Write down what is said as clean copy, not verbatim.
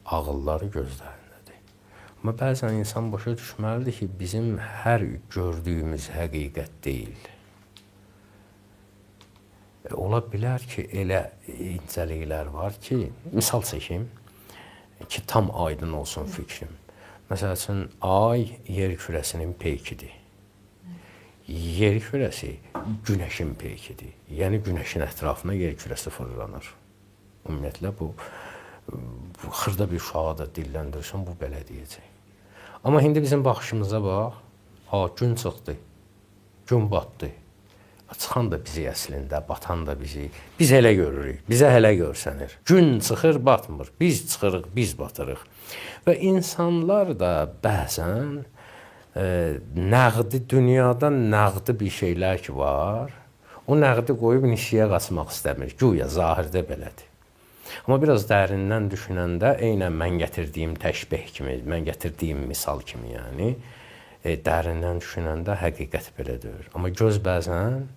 ağılları gözlərindədir. Amma bəzən insan başa düşməlidir ki, bizim hər gördüyümüz həqiqət deyil. Ola bilər ki, elə incəliklər var ki, misal çəkim ki, tam aydın olsun fikrim. Məsəl üçün, ay yer kürəsinin peykidir. Yer kürəsi günəşin peykidir. Yəni, günəşin ətrafına yer kürəsi fırlanır. Ümumiyyətlə, bu xırda bir uşağa da dilləndirsən, bu belə deyəcək. Amma indi bizim baxışımıza bax, gün çıxdı, gün batdı. Çıxan da bizi əslində, batan da bizi. Biz elə görürük, bizə elə görsənir. Gün çıxır, batmır. Biz çıxırıq, biz batırıq. Və insanlar da bəzən dünyada nəğdi bir şeylər ki var, o nəğdi qoyub nişiyə qaçmaq istəmir. Güya, zahirdə belədir. Amma biraz dərindən düşünəndə, eynən mən gətirdiyim təşbih kimi, mən gətirdiyim misal kimi, yəni, dərindən düşünəndə həqiqət belə deyir. Amma göz bəzən